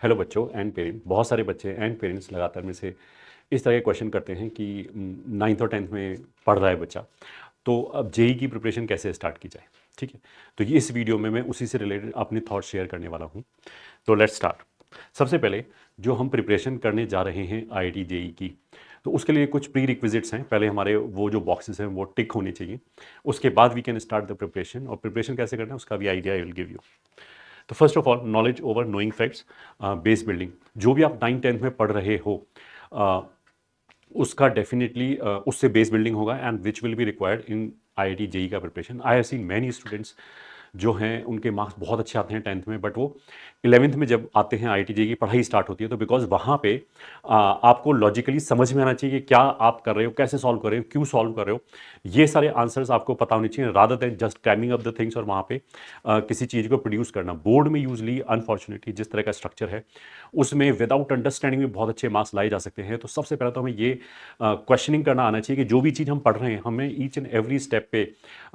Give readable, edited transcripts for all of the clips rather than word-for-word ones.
Hello बच्चों and parents. बहुत सारे बच्चे एंड पेरेंट्स लगातार में से इस तरह के क्वेश्चन करते हैं कि नाइन्थ और टेंथ में पढ़ रहा है बच्चा, तो अब जेई की प्रिपरेशन कैसे स्टार्ट की जाए। ठीक है, तो ये इस वीडियो में मैं उसी से रिलेटेड अपने थॉट शेयर करने वाला हूँ। तो लेट्स स्टार्ट। सबसे पहले जो हम प्रिपरेशन करने जा रहे हैं आईआईटी जेई की, तो उसके लिए कुछ प्री रिक्विजिट्स हैं। पहले हमारे वो जो बॉक्सेस हैं वो टिक होने चाहिए, उसके बाद we can start the preparation. और प्रिपरेशन कैसे करना है उसका भी idea I will give you. तो first of all, knowledge over knowing facts, base building. जो भी आप 9th 10th में पढ़ रहे हो, uh, उसका डेफिनेटली उससे बेस बिल्डिंग होगा and which will be required in IIT JEE का preparation. I have seen many students जो हैं उनके मार्क्स बहुत अच्छे आते हैं 10th में, बट वो 11th में जब आते हैं आईआईटी जेई की पढ़ाई स्टार्ट होती है, तो बिकॉज वहाँ पे आपको लॉजिकली समझ में आना चाहिए कि क्या आप कर रहे हो, कैसे सॉल्व कर रहे हो, क्यों सॉल्व कर रहे हो। ये सारे आंसर्स आपको पता होने चाहिए rather than just cramming up the things और वहाँ पे किसी चीज़ को प्रोड्यूस करना। बोर्ड में यूजली अनफॉर्चुनेटली जिस तरह का स्ट्रक्चर है उसमें विदाउट अंडरस्टैंडिंग में बहुत अच्छे मार्क्स लाए जा सकते हैं। तो सबसे पहले तो हमें ये क्वेश्चनिंग करना आना चाहिए कि जो भी चीज़ हम पढ़ रहे हैं हमें ईच एंड एवरी स्टेप पे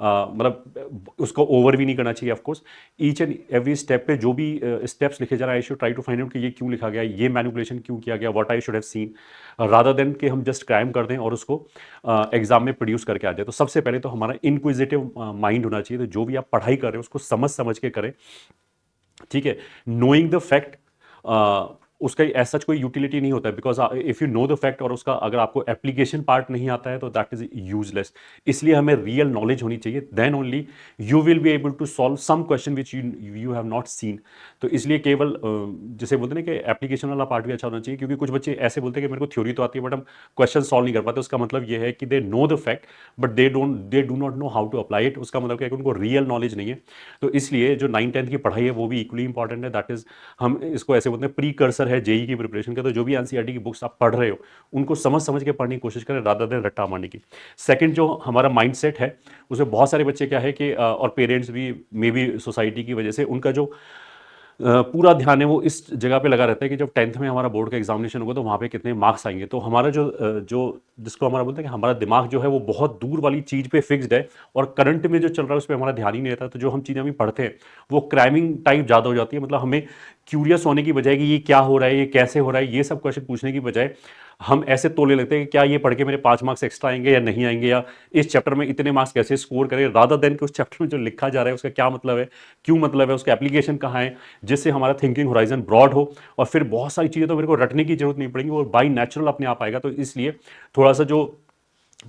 मतलब उसको ओवर भी नहीं करना चाहिए। Of course each and every step पे जो भी स्टेप्स लिखे जा रहे हैं, I should try to find out कि ये क्यों लिखा गया, ये मैनिपुलेशन क्यों किया गया, what I should have seen, rather than कि हम जस्ट क्राइम कर दें और उसको एग्जाम में प्रोड्यूस करके आ जाए। तो सबसे पहले तो हमारा इनक्विजिटिव माइंड होना चाहिए। तो जो भी आप पढ़ाई कर रहे हो उसको समझ समझ के करें। ठीक है, नोइंग द फैक्ट उसका ऐसा कोई यूटिलिटी नहीं होता है, because if you know the fact और उसका अगर आपको एप्लीकेशन पार्ट नहीं आता है तो दैट इज यूजलेस। इसलिए हमें रियल नॉलेज होनी चाहिए, then only you will be able to solve some question which you have not seen. तो इसलिए केवल जैसे बोलते हैं ना कि एप्लीकेशन वाला पार्ट भी अच्छा होना चाहिए, क्योंकि कुछ बच्चे ऐसे बोलते हैं कि मेरे को थ्योरी तो आती है बट हम क्वेश्चन सॉल्व नहीं कर पाते। उसका मतलब ये है कि they know the fact but they do not know how to apply it. उसका मतलब क्या है कि उनको रियल नॉलेज नहीं है। तो इसलिए जो 9th 10th की पढ़ाई है वो भी इक्वली इंपॉर्टेंट है। दैट इज, हम इसको ऐसे बोलते हैं प्री कर्सर है जेई की प्रिपरेशन का। तो जो भी एनसीईआरटी की बुक्स आप पढ़ रहे हो उनको समझ समझ के पढ़ने की कोशिश करें रादर देन रट्टा मारने की। सेकंड, जो हमारा माइंडसेट है उसमें बहुत सारे बच्चे क्या है कि और पेरेंट्स भी मे बी सोसाइटी की वजह से उनका जो पूरा ध्यान है वो इस जगह पे लगा रहता है कि जब 10th में हमारा बोर्ड का एग्जामिनेशन होगा तो वहाँ पे कितने मार्क्स आएंगे। तो हमारा जो जिसको हमारा बोलते हैं कि हमारा दिमाग जो है वो बहुत दूर वाली चीज़ पे फिक्स्ड है और करंट में जो चल रहा है उस पर हमारा ध्यान ही नहीं रहता। तो जो हम चीज़ें हम पढ़ते हैं वो क्राइमिंग टाइप ज़्यादा हो जाती है। मतलब हमें क्यूरियस होने की बजाय कि ये क्या हो रहा है, ये कैसे हो रहा है, ये सब क्वेश्चन पूछने की बजाय हम ऐसे तोले लगते हैं कि क्या ये पढ़ के मेरे 5 मार्क्स एक्स्ट्रा आएंगे या नहीं आएंगे, या इस चैप्टर में इतने मार्क्स कैसे स्कोर करें, रादर देन कि उस चैप्टर में जो लिखा जा रहा है उसका क्या मतलब है, क्यों मतलब है, उसका एप्लीकेशन कहाँ है, जिससे हमारा थिंकिंग होराइजन ब्रॉड हो। और फिर बहुत सारी चीज़ें तो मेरे को रटने की जरूरत नहीं पड़ेगी, वो बाई नेचुरल अपने आप आएगा। तो इसलिए थोड़ा सा जो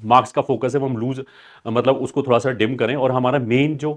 मार्क्स का फोकस है वो हम लूज मतलब उसको थोड़ा सा डिम करें और हमारा मेन जो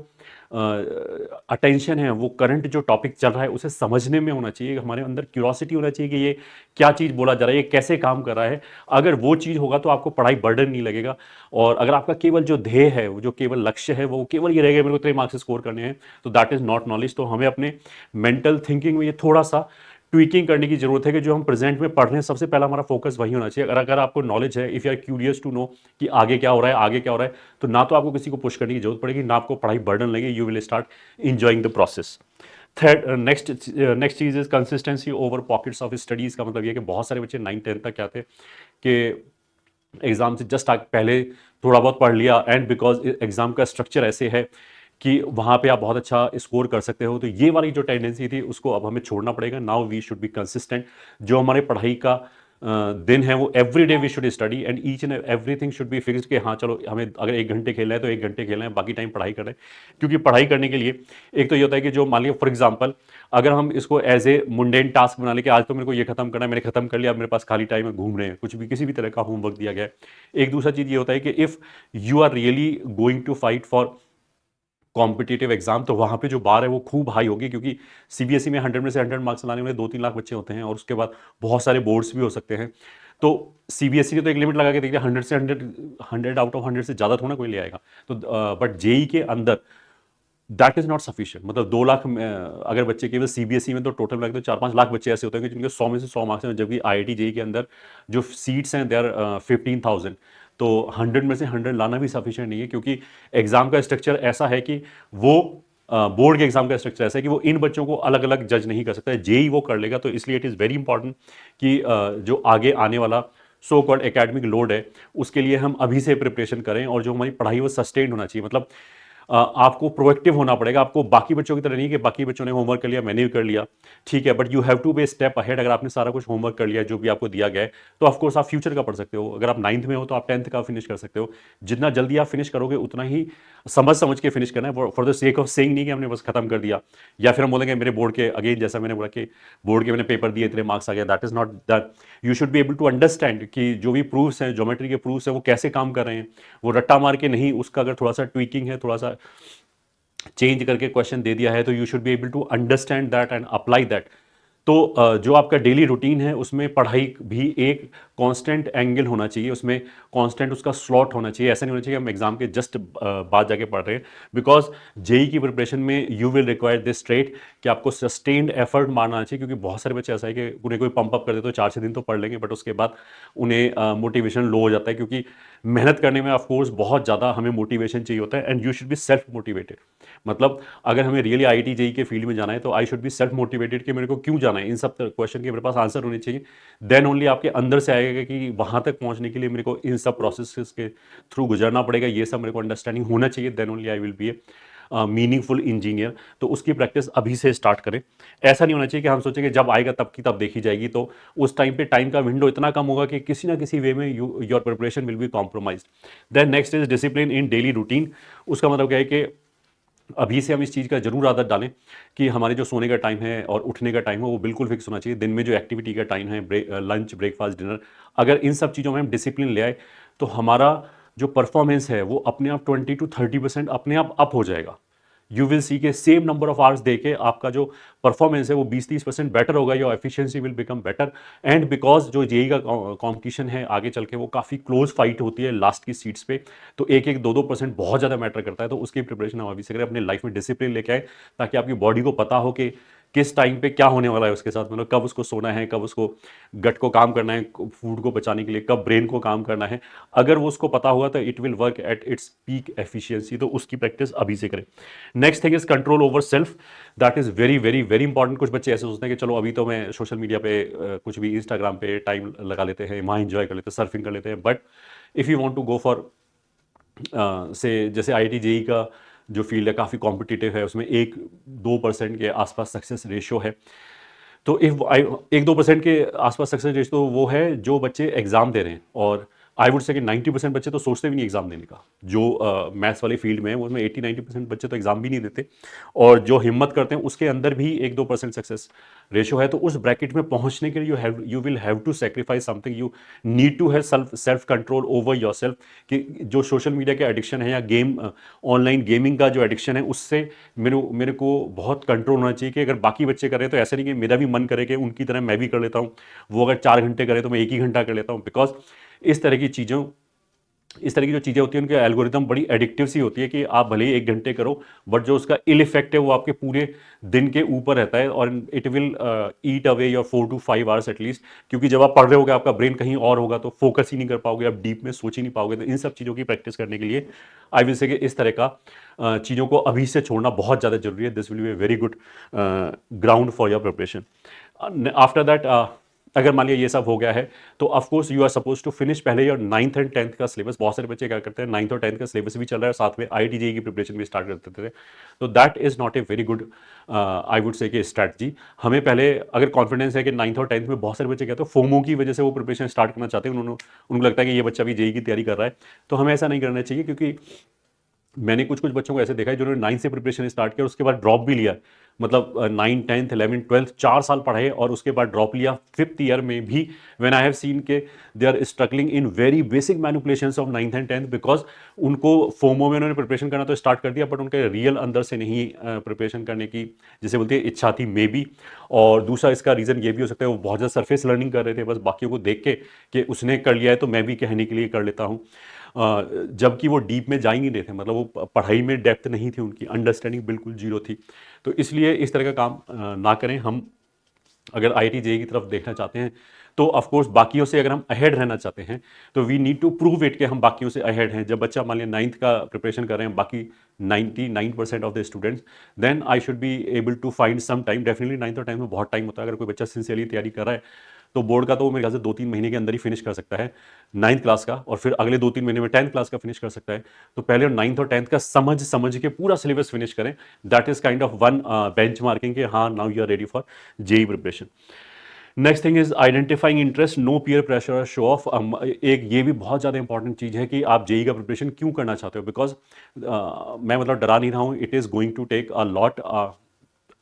अटेंशन है वो करंट जो टॉपिक चल रहा है उसे समझने में होना चाहिए। हमारे अंदर क्यूरोसिटी होना चाहिए कि ये क्या चीज़ बोला जा रहा है, ये कैसे काम कर रहा है। अगर वो चीज़ होगा तो आपको पढ़ाई बर्डन नहीं लगेगा। और अगर आपका केवल जो ध्येय है, वो जो केवल लक्ष्य है वो केवल ये रहेगा मेरे को इतने मार्क्स स्कोर करने हैं, तो दैट इज नॉट नॉलेज। तो हमें अपने मेंटल थिंकिंग में ये थोड़ा सा ट्वीकिंग करने की जरूरत है कि जो हम प्रेजेंट में पढ़ रहे हैं सबसे पहला हमारा फोकस वही होना चाहिए। अगर आपको नॉलेज है, if you are curious to know कि आगे क्या हो रहा है, आगे क्या हो रहा है, तो ना तो आपको किसी को पुश करने की जरूरत पड़ेगी, ना आपको पढ़ाई बर्डन लगे। You will start enjoying the process. Third, next चीज is consistency over pockets of studies. का मतलब ये कि बहुत सारे बच्चे 9th 10th तक क्या थे कि एग्जाम से जस्ट पहले थोड़ा बहुत पढ़ लिया, एंड बिकॉज एग्जाम का स्ट्रक्चर ऐसे है कि वहाँ पे आप बहुत अच्छा स्कोर कर सकते हो, तो ये वाली जो टेंडेंसी थी उसको अब हमें छोड़ना पड़ेगा। Now we should be consistent. जो हमारे पढ़ाई का दिन है वो every day we should study and each and everything should be fixed कि हाँ चलो हमें अगर 1 घंटे खेलना है तो 1 घंटे खेलना है, बाकी टाइम पढ़ाई करें। क्योंकि पढ़ाई करने के लिए एक तो ये होता है कि जो मान लिया फॉर एग्जाम्पल अगर हम इसको एज ए मुंडेन टास्क बना ले कि आज तो मेरे को ये खत्म करना है, मैंने खत्म कर लिया, अब मेरे पास खाली टाइम है, घूम रहे हैं, कुछ भी किसी भी तरह का होमवर्क दिया गया है। एक दूसरा चीज ये होता है कि if you are really going to fight for competitive exam तो वहाँ पे जो बार है वो खूब हाई होगी, क्योंकि सीबीएसई में 100 में से 100 मार्क्स लाने वाले 2-3 लाख बच्चे होते हैं और उसके बाद बहुत सारे बोर्ड्स भी हो सकते हैं। तो सीबीएसई ने तो एक लिमिट लगा के देखिए 100 आउट ऑफ 100 से ज़्यादा थोड़ा कोई ले आएगा। तो बट जेई के अंदर दैट इज नॉट सफिशिएंट। मतलब 2 लाख अगर बच्चे केवल सीबीएसई में, तो टोटल मिला के तो 4-5 लाख बच्चे ऐसे होते हैं कि जिनके 100 में से 100 मार्क्स हैं, जबकि आईआईटी जेई के अंदर जो सीट्स हैं दे आर 15,000। तो 100 में से 100 लाना भी सफिशिएंट नहीं है, क्योंकि एग्जाम का स्ट्रक्चर ऐसा है कि वो बोर्ड के एग्जाम का स्ट्रक्चर ऐसा है कि वो इन बच्चों को अलग अलग जज नहीं कर सकता है, जेई वो कर लेगा। तो इसलिए इट इज़ वेरी इंपॉर्टेंट कि जो आगे आने वाला सो कॉल्ड एकेडमिक लोड है उसके लिए हम अभी से प्रिपरेशन करें, और जो हमारी पढ़ाई वो सस्टेन होना चाहिए। मतलब आपको प्रोएक्टिव होना पड़ेगा। आपको बाकी बच्चों की तरह नहीं कि बाकी बच्चों ने होमवर्क कर लिया, मैंने भी कर लिया, ठीक है, but you have to be step ahead. अगर आपने सारा कुछ होमवर्क कर लिया जो भी आपको दिया गया है, तो ऑफकोर्स आप फ्यूचर का पढ़ सकते हो। अगर आप 9th में हो तो आप 10th का फिनिश कर सकते हो। जितना जल्दी आप फिनिश करोगे उतना ही समझ समझ के फिनिश करना है, for the sake of saying नहीं कि हमने बस खत्म कर दिया, या फिर हम बोलेंगे मेरे बोर्ड के, अगेन जैसा मैंने बोला कि बोर्ड के मैंने पेपर दिए इतने मार्क्स आ गए, that is not that. You should be able to understand कि जो भी प्रूफ्स हैं, ज्योमेट्री के प्रूफ्स हैं, वो कैसे काम कर रहे हैं, वो रट्टा मार के नहीं, उसका अगर थोड़ा सा ट्वीकिंग है, थोड़ा सा चेंज करके क्वेश्चन दे दिया है, तो you should be able to understand that and apply that. तो जो आपका डेली रूटीन है उसमें पढ़ाई भी एक कांस्टेंट एंगल होना चाहिए, उसमें कांस्टेंट उसका स्लॉट होना चाहिए। ऐसा नहीं होना चाहिए हम एग्जाम के जस्ट बाद जाके पढ़ रहे हैं, बिकॉज जेई की प्रिपरेशन में you will require this trait कि आपको सस्टेन्ड एफर्ट मारना चाहिए। क्योंकि बहुत सारे बच्चे ऐसा है कि उन्हें कोई पंप अप कर दे तो 4-6 दिन तो पढ़ लेंगे, बट उसके बाद उन्हें मोटिवेशन लो हो जाता है, क्योंकि मेहनत करने में ऑफकोर्स बहुत ज़्यादा हमें मोटिवेशन चाहिए होता है, and you should be self motivated. मतलब अगर हमें रियली आईआईटी जेई के फील्ड में जाना है तो आई शुड बी सेल्फ मोटिवेटेड कि मेरे को क्यों जाना है, इन सब क्वेश्चन के मेरे पास आंसर होने चाहिए। देन ओनली आपके अंदर से आएगा कि वहां तक पहुंचने के लिए मेरे को इन सब प्रोसेस के थ्रू गुजरना पड़ेगा, ये सब मेरे को अंडरस्टैंडिंग होना चाहिए। Then only I will be a meaningful engineer. तो उसकी प्रैक्टिस अभी से स्टार्ट करें। ऐसा नहीं होना चाहिए कि हम सोचें कि जब आएगा तब की तब देखी जाएगी, तो उस टाइम पे टाइम का विंडो इतना कम होगा कि किसी ना किसी वे में your preparation will be compromise. Then next is discipline in daily routine. उसका मतलब क्या है कि अभी से हम इस चीज़ का जरूर आदत डालें कि हमारे जो सोने का टाइम है और उठने का टाइम है वो बिल्कुल फिक्स होना चाहिए। दिन में जो एक्टिविटी का टाइम है, लंच, ब्रेकफास्ट, डिनर, अगर इन सब चीज़ों में हम डिसिप्लिन ले आए तो हमारा जो परफॉर्मेंस है वो अपने आप 20 to 30% अपने आप अप हो जाएगा। यू विल सी के सेम नंबर ऑफ आवर्स देके आपका जो परफॉर्मेंस है वो 20-30% बेटर होगा, your efficiency will become better. And because जो जेई का कंपटीशन है आगे चल के वो काफ़ी क्लोज फाइट होती है लास्ट की सीट्स पे, तो 1-2% बहुत ज़्यादा मैटर करता है। तो उसकी प्रिपरेशन हम अभी से करें, अपने लाइफ में डिसिप्लिन लेके आए, ताकि आपकी बॉडी को पता हो कि किस टाइम पे क्या होने वाला है उसके साथ, मतलब कब उसको सोना है, कब उसको गट को काम करना है फूड को बचाने के लिए, कब ब्रेन को काम करना है। अगर वो उसको पता होगा तो it will work at its peak efficiency. तो उसकी प्रैक्टिस अभी से करें। Next thing is control over self. That is very very very important. कुछ बच्चे ऐसे सोचते हैं कि चलो अभी तो मैं सोशल मीडिया पे कुछ भी इंस्टाग्राम पे टाइम लगा लेते हैं, वहाँ इंजॉय कर लेते हैं, सर्फिंग कर लेते हैं, but if you want to go for say जैसे आईआईटी जेई का जो फील्ड है काफ़ी कॉम्पिटिटिव है, उसमें 1-2% के आसपास सक्सेस रेशियो है। तो इफ 1-2% के आसपास सक्सेस रेशियो तो वो है जो बच्चे एग्जाम दे रहे हैं, और आई वुड से कि 90% बच्चे तो सोचते भी नहीं एग्जाम देने का। जो मैथ्स वाली फील्ड में है उसमें 80-90% बच्चे तो एग्जाम भी नहीं देते, और जो हिम्मत करते हैं उसके अंदर भी 1-2% सक्सेस रेशियो है। तो उस ब्रैकेट में पहुंचने के लिए you will have to sacrifice something. You need to have self control over yourself. कि जो सोशल मीडिया के एडिक्शन है या गेम, ऑनलाइन गेमिंग का जो एडिक्शन है, उससे मेरे को बहुत कंट्रोल होना चाहिए। कि अगर बाकी बच्चे कर रहे हैं तो ऐसा नहीं कि मेरा भी मन करे कि उनकी तरह मैं भी कर लेता हूँ। वो अगर 4 घंटे करे तो मैं 1 ही घंटा कर लेता हूँ, बिकॉज इस तरह की जो चीज़ें होती हैं उनके एल्गोरिदम बड़ी एडिक्टिव सी होती है कि आप भले ही 1 घंटे करो, बट जो उसका इल इफेक्ट है वो आपके पूरे दिन के ऊपर रहता है, और it will eat away your 4 to 5 hours at least. क्योंकि जब आप पढ़ रहे होगे आपका ब्रेन कहीं और होगा, तो फोकस ही नहीं कर पाओगे, आप डीप में सोच ही नहीं पाओगे। तो इन सब चीज़ों की प्रैक्टिस करने के लिए आई विल से कि इस तरह का चीज़ों को अभी से छोड़ना बहुत ज़्यादा जरूरी है। This will be a very good ground for your preparation. After that अगर मान लिया ये सब हो गया है, तो of course you are suppose to finish पहले योर 9th and 10th का सिलेबस। बहुत सारे बच्चे क्या करते हैं, 9th और 10th का सिलेबस भी चल रहा है, साथ में आईआईटी जेई की प्रिपरेशन भी स्टार्ट कर देते थे। तो that is not a very good I would say कि स्ट्रैटेजी। हमें पहले अगर कॉन्फिडेंस है कि 9th और 10th में बहुत सारे बच्चे कहते हैं फोमो की वजह से वो प्रिपरेशन स्टार्ट करना चाहते हैं, उनको लगता है कि ये बच्चा भी जेई की तैयारी कर रहा है, तो हमें ऐसा नहीं करना चाहिए। क्योंकि मैंने कुछ कुछ बच्चों को ऐसे देखा है जिन्होंने 9th से प्रिपरेशन स्टार्ट किया और उसके बाद ड्रॉप भी लिया। मतलब 9, 10th, 11th, 12th 4 साल पढ़े और उसके बाद ड्रॉप लिया 5th ईयर में भी। व्हेन आई हैव सीन के they are struggling in very basic manipulations of 9th and 10th, because उनको फोमो में उन्होंने प्रिपरेशन करना तो स्टार्ट कर दिया, बट उनके रियल अंदर से नहीं प्रिपरेशन करने की जैसे बोलते हैं इच्छा थी मे बी। और दूसरा इसका रीज़न ये भी हो सकता है वो बहुत ज़्यादा सरफेस लर्निंग कर रहे थे, बस बाकियों को देख के कि उसने कर लिया है तो मैं भी कहने के लिए कर लेता हूँ। जबकि वो डीप में जा ही नहीं रहे थे, मतलब वो पढ़ाई में डेप्थ नहीं थी, उनकी अंडरस्टैंडिंग बिल्कुल जीरो थी। तो इसलिए इस तरह का काम ना करें। हम अगर आईआईटी जेई की तरफ देखना चाहते हैं तो ऑफकोर्स बाकियों से अगर हम अहेड रहना चाहते हैं तो we need to prove it कि हम बाकियों से अहेड हैं। जब बच्चा मान लिया 9th का प्रिपरेशन कर रहे हैं बाकी 99% of the students, then I should be able to find some time. Definitely 9th और 10th में बहुत टाइम होता है। अगर कोई बच्चा सिंसियरली तैयारी कर रहा है तो बोर्ड का तो मेरे ख्याल से 2-3 महीने के अंदर ही फिनिश कर सकता है 9th क्लास का, और फिर अगले 2-3 महीने में 10th क्लास का फिनिश कर सकता है। तो पहले 9th और 10th का समझ के पूरा सिलेबस फिनिश करें। That is kind of one benchmarking कि हाँ, now you are ready for JEE preparation. Next thing is identifying interest, no peer pressure और शो ऑफ। एक ये भी बहुत ज़्यादा इंपॉर्टेंट चीज़ है कि आप जेईई का प्रिपरेशन क्यों करना चाहते हो, बिकॉज मैं मतलब डरा नहीं रहा हूँ, it is going to take a lot.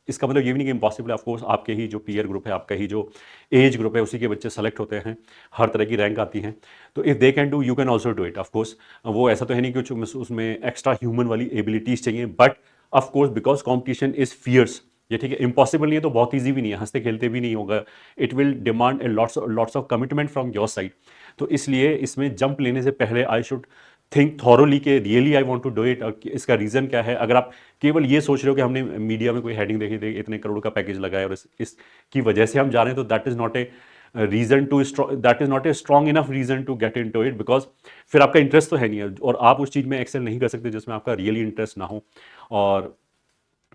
इसका मतलब ये भी नहीं कि इम्पॉसिबल है, ऑफकोर्स आपके ही जो पीयर ग्रुप है, आपका ही जो एज ग्रुप है, उसी के बच्चे सेलेक्ट होते हैं, हर तरह की रैंक आती हैं। तो if they can do, you can also do it. Of course वो ऐसा तो है नहीं कि कुछ उसमें एक्स्ट्रा ह्यूमन वाली एबिलिटीज़ चाहिए, but of course because competition is fierce, ये ठीक है, इम्पॉसिबल नहीं है तो बहुत ईजी भी नहीं है, हंसते खेलते भी नहीं होगा। It will demand a lots of commitment from your side. तो इसलिए इसमें जंप लेने से पहले आई शुड थिंक थॉरोली के really I want to do it, और इसका रीज़न क्या है। अगर आप केवल ये सोच रहे हो कि हमने मीडिया में कोई हेडिंग देखी थी, इतने करोड़ का पैकेज लगाया और इसकी वजह से हम जा रहे हैं, तो that is not a reason to that is not a strong enough reason to get in to it, because फिर आपका इंटरेस्ट तो है नहीं है और आप उस चीज़ में एक्सेल नहीं कर सकते जिसमें आपका रियली इंटरेस्ट ना हो। और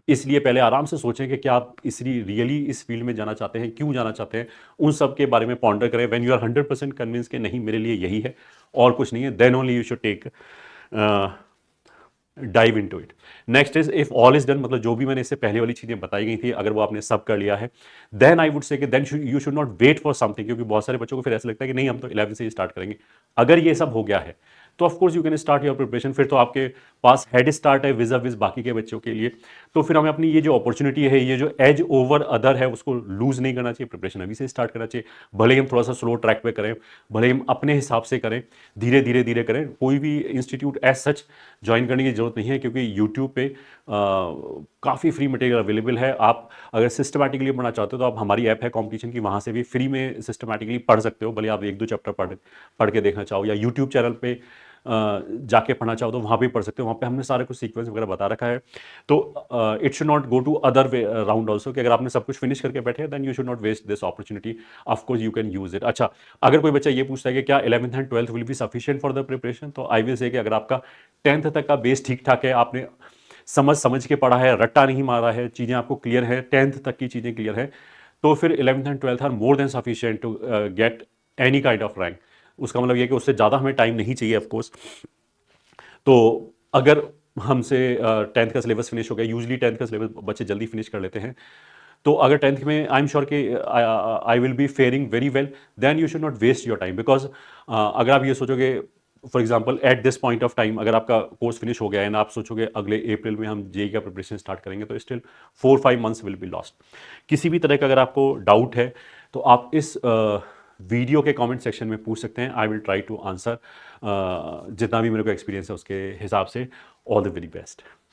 इसलिए पहले आराम से सोचें कि क्या आप रियली इस फील्ड में जाना चाहते हैं, क्यों जाना चाहते हैं, उन सब के बारे में पॉन्डर करें। व्हेन यू आर 100% कन्विंस कि नहीं मेरे लिए यही है और कुछ नहीं है, then only you should take dive into it. Next is if all is done, मतलब जो भी मैंने इससे पहले वाली चीजें बताई गई थी, अगर वो आपने सब कर लिया है, देन आई वुड से कि then you should not wait for something, क्योंकि बहुत सारे बच्चों को फिर ऐसा लगता है कि नहीं हम तो 11 से ही स्टार्ट करेंगे। अगर ये सब हो गया है तो of course you can start your preparation, फिर तो आपके पास हेड स्टार्ट है विज विज बाकी के बच्चों के लिए। तो फिर हमें अपनी ये जो अपॉर्चुनिटी है, ये जो एज ओवर अदर है, उसको लूज नहीं करना चाहिए, प्रिपरेशन अभी से स्टार्ट करना चाहिए। भले ही हम थोड़ा सा स्लो ट्रैक पे करें, भले ही हम अपने हिसाब से करें, धीरे धीरे धीरे करें। कोई भी इंस्टीट्यूट एज सच ज्वाइन करने की जरूरत नहीं है, क्योंकि यूट्यूब पे काफ़ी फ्री मटेरियल अवेलेबल है। आप अगर सिस्टमैटिकली पढ़ना चाहते हो तो आप, हमारी ऐप है कॉम्पिटिशन की, वहाँ से भी फ्री में सिस्टमैटिकली पढ़ सकते हो। भले आप 1-2 चैप्टर पढ़ के देखना चाहो, या यूट्यूब चैनल पे जाके पढ़ना चाहो तो वहाँ भी पढ़ सकते हो। वहाँ पे हमने सारा कुछ सीक्वेंस वगैरह बता रखा है। तो it should not go to other way round also, कि अगर आपने सब कुछ फिनिश करके बैठे then you should not waste this opportunity, of course you can use it. अच्छा, अगर कोई बच्चा ये पूछता है कि क्या 11th and 12th will be sufficient for the preparation, तो आई विल से कि अगर आपका 10th तक का बेस ठीक ठाक है, आपने समझ के पढ़ा है, रट्टा नहीं मारा है, चीज़ें आपको क्लियर है, 10th तक की चीज़ें क्लियर है, तो फिर 11th and 12th are more than sufficient to get any kind of rank. उसका मतलब ये कि उससे ज़्यादा हमें टाइम नहीं चाहिए ऑफकोर्स। तो अगर हमसे 10th का सिलेबस फिनिश हो गया, यूजली 10th का सिलेबस बच्चे जल्दी फिनिश कर लेते हैं, तो अगर 10th में आई एम श्योर कि I will be faring very well, then you should not waste your time. Because अगर आप ये सोचोगे, for example at this point of time, अगर आपका कोर्स फिनिश हो गया है ना, आप सोचोगे अगले अप्रैल में हम जेईई का प्रिपरेशन स्टार्ट करेंगे, तो still 4-5 months will be lost. किसी भी तरह का अगर आपको डाउट है तो आप इस वीडियो के कमेंट सेक्शन में पूछ सकते हैं। I will try to answer जितना भी मेरे को एक्सपीरियंस है उसके हिसाब से। All the very best.